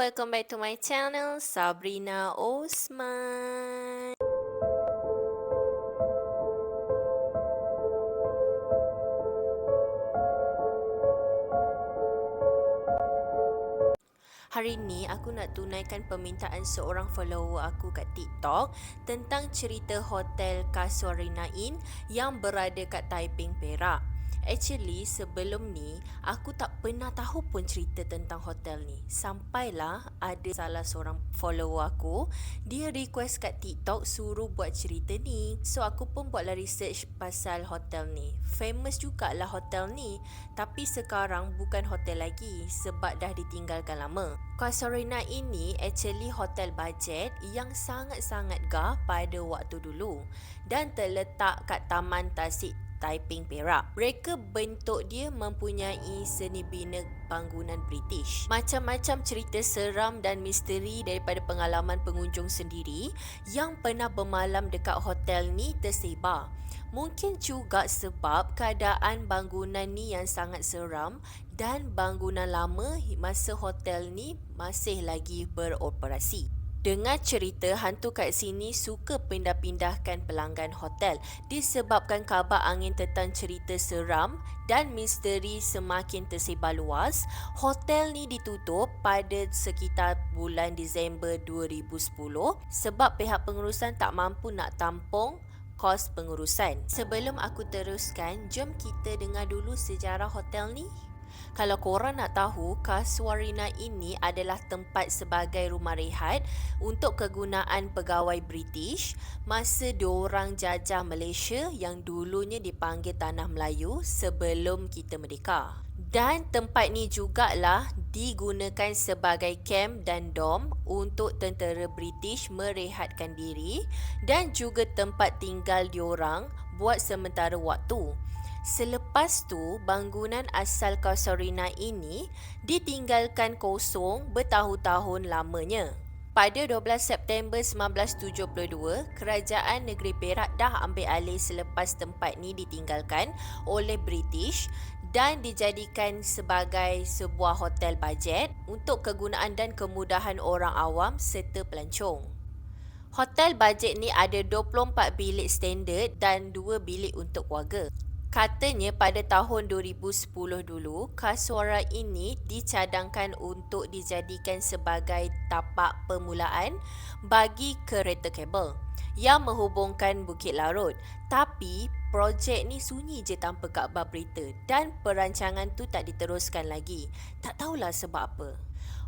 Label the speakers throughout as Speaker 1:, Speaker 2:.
Speaker 1: welcome back to my channel, Sabrina Osman. Hari ni aku nak tunaikan permintaan seorang follower aku kat TikTok tentang cerita hotel Casuarina Inn yang berada kat Taiping, Perak. Actually, sebelum ni, aku tak pernah tahu pun cerita tentang hotel ni. Sampailah ada salah seorang follower aku, dia request kat TikTok suruh buat cerita ni. So, aku pun buatlah research pasal hotel ni. Famous jugalah hotel ni, tapi sekarang bukan hotel lagi sebab dah ditinggalkan lama. Casuarina ini actually hotel bajet yang sangat-sangat gah pada waktu dulu dan terletak kat Taman Tasik Taiping, Perak. Mereka bentuk dia mempunyai seni bina bangunan British. Macam-macam cerita seram dan misteri daripada pengalaman pengunjung sendiri yang pernah bermalam dekat hotel ni tersebar. Mungkin juga sebab keadaan bangunan ni yang sangat seram dan bangunan lama masa hotel ni masih lagi beroperasi. Dengar cerita hantu kat sini suka pindah-pindahkan pelanggan hotel disebabkan kabar angin tentang cerita seram dan misteri semakin tersebar luas. Hotel ni ditutup pada sekitar bulan Disember 2010 sebab pihak pengurusan tak mampu nak tampung kos pengurusan. Sebelum aku teruskan, jom kita dengar dulu sejarah hotel ni. Kalau korang nak tahu, Casuarina ini adalah tempat sebagai rumah rehat untuk kegunaan pegawai British masa diorang jajah Malaysia yang dulunya dipanggil Tanah Melayu sebelum kita merdeka. Dan tempat ni jugalah digunakan sebagai camp dan dom untuk tentera British merehatkan diri dan juga tempat tinggal diorang buat sementara waktu. Selepas tu, bangunan asal Casuarina ini ditinggalkan kosong bertahun-tahun lamanya. Pada 12 September 1972, Kerajaan Negeri Perak dah ambil alih selepas tempat ni ditinggalkan oleh British dan dijadikan sebagai sebuah hotel bajet untuk kegunaan dan kemudahan orang awam serta pelancong. Hotel bajet ni ada 24 bilik standard dan 2 bilik untuk keluarga. Katanya pada tahun 2010 dulu, Casuarina ini dicadangkan untuk dijadikan sebagai tapak permulaan bagi kereta kabel yang menghubungkan Bukit Larut. Tapi projek ni sunyi je tanpa khabar berita dan perancangan tu tak diteruskan lagi. Tak tahulah sebab apa.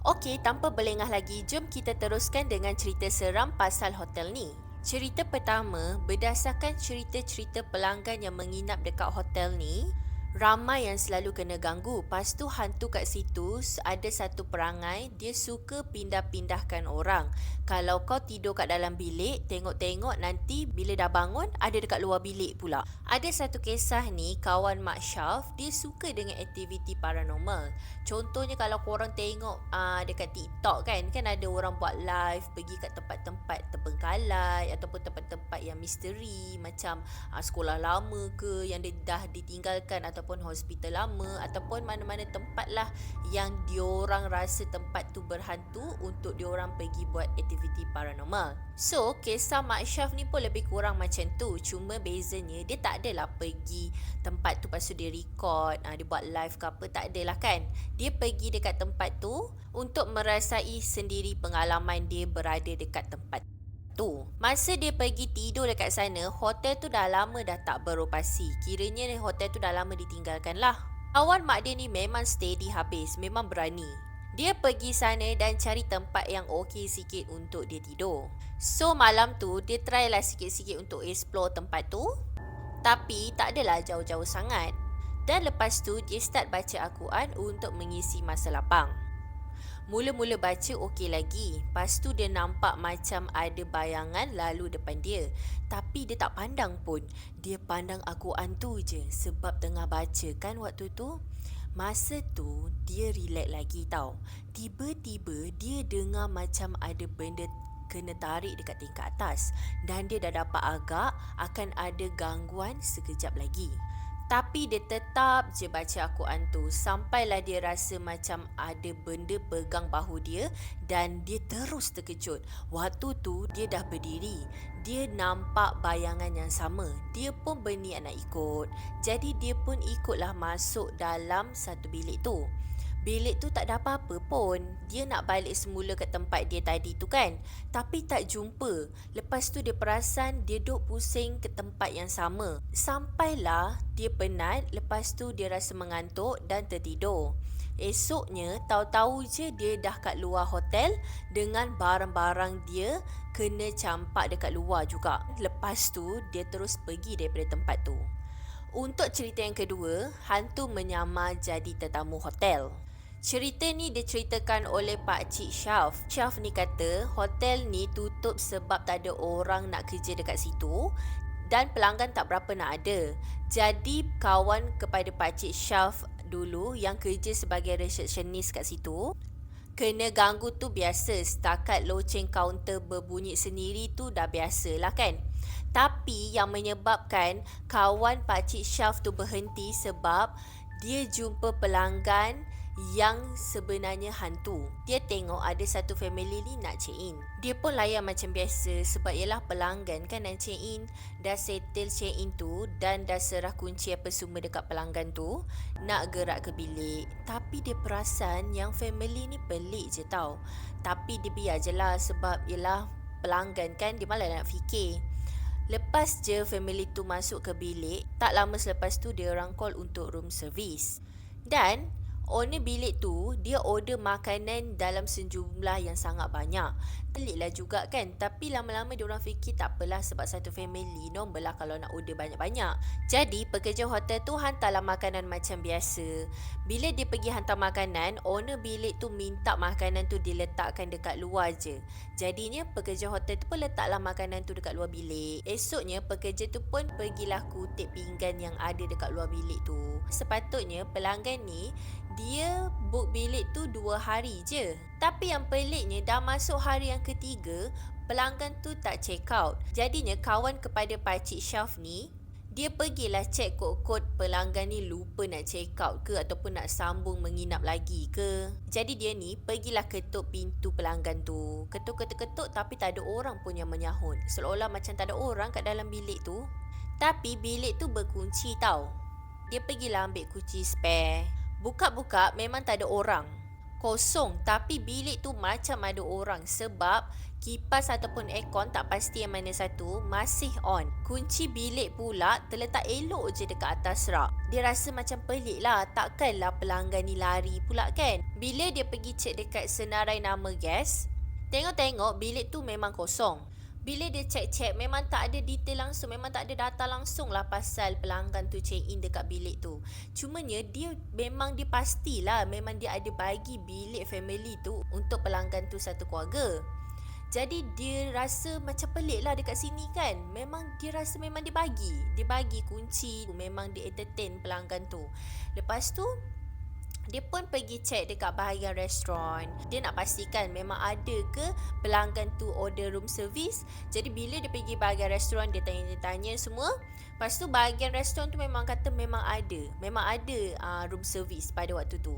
Speaker 1: Okey, tanpa berlengah lagi, jom kita teruskan dengan cerita seram pasal hotel ni. Cerita pertama, berdasarkan cerita-cerita pelanggan yang menginap dekat hotel ni, ramai yang selalu kena ganggu. Lepas tu hantu kat situ ada satu perangai, dia suka pindah-pindahkan orang. Kalau kau tidur kat dalam bilik, tengok-tengok nanti bila dah bangun ada dekat luar bilik pula. Ada satu kisah ni, kawan Mak Syaf, dia suka dengan aktiviti paranormal. Contohnya kalau korang tengok dekat TikTok kan ada orang buat live pergi kat tempat-tempat terbengkalai ataupun tempat-tempat yang misteri macam sekolah lama ke yang dah ditinggalkan ataupun hospital lama ataupun mana-mana tempat lah yang diorang rasa tempat tu berhantu untuk diorang pergi buat aktiviti paranormal. So, kisah Mak Syaf ni pun lebih kurang macam tu. Cuma bezanya dia tak adalah pergi tempat tu lepas tu dia record, dia buat live ke apa, tak adalah kan. Dia pergi dekat tempat tu untuk merasai sendiri pengalaman dia berada dekat tempat tu. Masa dia pergi tidur dekat sana, hotel tu dah lama dah tak beroperasi. Kiranya hotel tu dah lama ditinggalkan lah. Kawan mak dia ni memang steady habis, memang berani. Dia pergi sana dan cari tempat yang okey sikit untuk dia tidur. So malam tu dia try lah sikit-sikit untuk explore tempat tu, tapi tak adalah jauh-jauh sangat. Dan lepas tu dia start baca Al-Quran untuk mengisi masa lapang. Mula-mula baca okey lagi. Lepas tu dia nampak macam ada bayangan lalu depan dia. Tapi dia tak pandang pun. Dia pandang Al-Quran tu je. Sebab tengah baca kan waktu tu. Masa tu dia relax lagi tau. Tiba-tiba dia dengar macam ada benda kena tarik dekat tingkat atas. Dan dia dah dapat agak akan ada gangguan sekejap lagi. Tapi dia tetap je baca Al-Quran tu sampailah dia rasa macam ada benda pegang bahu dia dan dia terus terkejut. Waktu tu dia dah berdiri. Dia nampak bayangan yang sama. Dia pun berniat nak ikut. Jadi dia pun ikutlah masuk dalam satu bilik tu. Bilik tu tak ada apa-apa pun. Dia nak balik semula ke tempat dia tadi tu kan. Tapi tak jumpa. Lepas tu dia perasan dia duk pusing ke tempat yang sama. Sampailah dia penat. Lepas tu dia rasa mengantuk dan tertidur. Esoknya tahu-tahu je dia dah kat luar hotel dengan barang-barang dia kena campak dekat luar juga. Lepas tu dia terus pergi daripada tempat tu. Untuk cerita yang kedua, hantu menyamar jadi tetamu hotel. Cerita ni diceritakan oleh Pak Cik Syaf. Syaf ni kata hotel ni tutup sebab tak ada orang nak kerja dekat situ dan pelanggan tak berapa nak ada. Jadi kawan kepada Pak Cik Syaf dulu yang kerja sebagai resepsionis kat situ, kena ganggu tu biasa. Setakat loceng kaunter berbunyi sendiri tu dah biasa lah kan. Tapi yang menyebabkan kawan Pak Cik Syaf tu berhenti sebab dia jumpa pelanggan yang sebenarnya hantu. Dia tengok ada satu family ni nak check in. Dia pun layan macam biasa sebab ialah pelanggan kan nak check in. Dah settle check in tu dan dah serah kunci apa semua dekat pelanggan tu, nak gerak ke bilik. Tapi dia perasan yang family ni pelik je tau. Tapi dia biar je lah sebab ialah pelanggan kan, dia malah nak fikir. Lepas je family tu masuk ke bilik, tak lama selepas tu dia orang call untuk room service. Dan owner bilik tu, dia order makanan dalam sejumlah yang sangat banyak. Peliklah juga kan. Tapi lama-lama dia orang fikir tak apalah sebab satu family, normal lah kalau nak order banyak-banyak. Jadi pekerja hotel tu hantarlah makanan macam biasa. Bila dia pergi hantar makanan, owner bilik tu minta makanan tu diletakkan dekat luar je. Jadinya pekerja hotel tu pun letaklah makanan tu dekat luar bilik. Esoknya pekerja tu pun pergilah kutip pinggan yang ada dekat luar bilik tu. Sepatutnya pelanggan ni dia book bilik tu 2 hari je. Tapi yang peliknya dah masuk hari yang ketiga, pelanggan tu tak check out. Jadinya kawan kepada Pakcik Syaf ni, dia pergilah check kod-kod pelanggan ni lupa nak check out ke ataupun nak sambung menginap lagi ke. Jadi dia ni pergilah ketuk pintu pelanggan tu. Ketuk-ketuk tapi tak ada orang pun yang menyahut. Seolah-olah macam tak ada orang kat dalam bilik tu. Tapi bilik tu berkunci tau. Dia pergilah ambil kunci spare. Buka-buka memang tak ada orang. Kosong, tapi bilik tu macam ada orang sebab kipas ataupun aircon tak pasti yang mana satu masih on. Kunci bilik pula terletak elok je dekat atas rak. Dia rasa macam pelik lah, takkanlah pelanggan ni lari pula kan. Bila dia pergi cek dekat senarai nama gas, tengok-tengok bilik tu memang kosong. Bila dia cek-cek memang tak ada detail langsung, memang tak ada data langsung lah pasal pelanggan tu check in dekat bilik tu. Cumanya dia memang dia pastilah memang dia ada bagi bilik family tu untuk pelanggan tu satu keluarga. Jadi dia rasa macam pelik lah dekat sini kan. Memang dia rasa memang dia bagi kunci, memang dia entertain pelanggan tu. Lepas tu dia pun pergi cek dekat bahagian restoran. Dia nak pastikan memang ada ke pelanggan tu order room service. Jadi bila dia pergi bahagian restoran, dia tanya-tanya semua. Lepas tu bahagian restoran tu memang kata memang ada room service pada waktu tu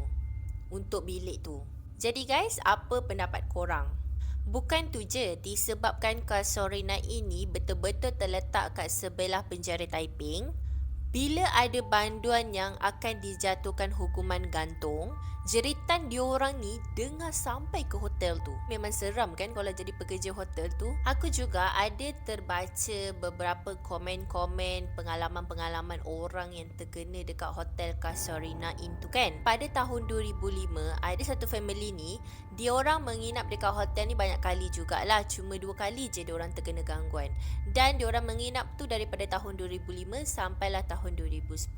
Speaker 1: untuk bilik tu. Jadi guys, apa pendapat korang? Bukan tu je, disebabkan Casuarina ini betul-betul terletak kat sebelah penjara Taiping. Bila ada banduan yang akan dijatuhkan hukuman gantung, jeritan diorang ni dengar sampai ke hotel tu. Memang seram kan kalau jadi pekerja hotel tu. Aku juga ada terbaca beberapa komen-komen pengalaman-pengalaman orang yang terkena dekat hotel Casuarina Inn tu kan. Pada tahun 2005, ada satu family ni, diorang menginap dekat hotel ni banyak kali jugalah. Cuma 2 kali je diorang terkena gangguan. Dan diorang menginap tu daripada tahun 2005 sampailah tahun 2010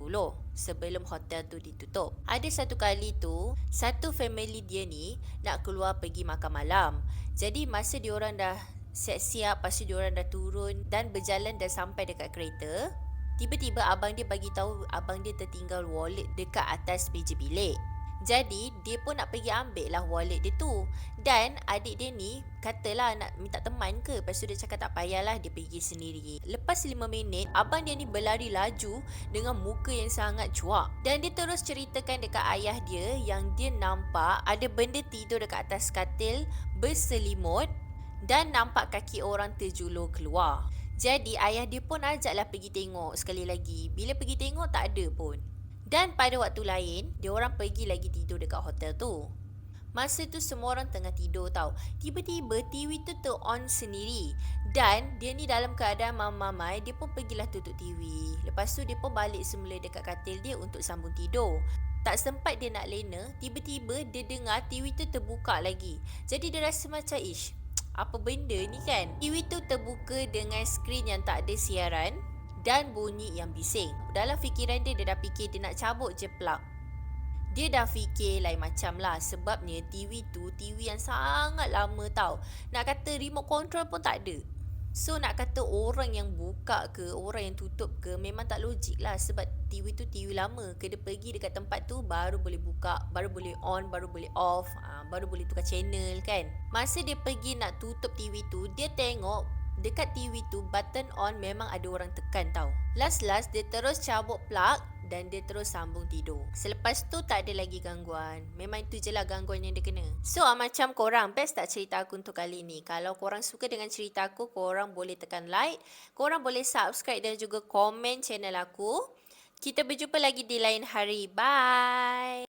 Speaker 1: sebelum hotel tu ditutup. Ada satu kali tu, satu family dia ni nak keluar pergi makan malam. Jadi masa diorang dah siap-siap, lepas tu diorang dah turun dan berjalan dah sampai dekat kereta, tiba-tiba abang dia bagi tahu abang dia tertinggal wallet dekat atas meja bilik. Jadi dia pun nak pergi ambil lah wallet dia tu. Dan adik dia ni katalah nak minta teman ke. Lepas tu dia cakap tak payahlah, dia pergi sendiri. Lepas 5 minit, abang dia ni berlari laju dengan muka yang sangat cuak. Dan dia terus ceritakan dekat ayah dia yang dia nampak ada benda tidur dekat atas katil berselimut dan nampak kaki orang terjulur keluar. Jadi ayah dia pun ajaklah pergi tengok sekali lagi. Bila pergi tengok tak ada pun. Dan pada waktu lain, dia orang pergi lagi tidur dekat hotel tu. Masa tu semua orang tengah tidur tau. Tiba-tiba TV tu on sendiri. Dan dia ni dalam keadaan mamai, dia pun pergilah tutup TV. Lepas tu dia pun balik semula dekat katil dia untuk sambung tidur. Tak sempat dia nak lena, tiba-tiba dia dengar TV tu terbuka lagi. Jadi dia rasa macam, apa benda ni kan? TV tu terbuka dengan skrin yang tak ada siaran dan bunyi yang bising. Dalam fikiran dia, dia dah fikir dia nak cabut je plug. Dia dah fikir lain macam lah, sebabnya TV tu TV yang sangat lama tau. Nak kata remote control pun tak ada. So nak kata orang yang buka ke, orang yang tutup ke, memang tak logik lah. Sebab TV tu TV lama. Kena pergi dekat tempat tu baru boleh buka, baru boleh on, baru boleh off, baru boleh tukar channel kan. Masa dia pergi nak tutup TV tu, dia tengok dekat TV tu button on memang ada orang tekan tau. Last dia terus cabut plug dan dia terus sambung tidur. Selepas tu tak ada lagi gangguan. Memang itu je lah gangguan yang dia kena. So macam korang, best tak cerita aku untuk kali ni? Kalau korang suka dengan cerita aku, korang boleh tekan like, korang boleh subscribe dan juga komen channel aku. Kita berjumpa lagi di lain hari. Bye.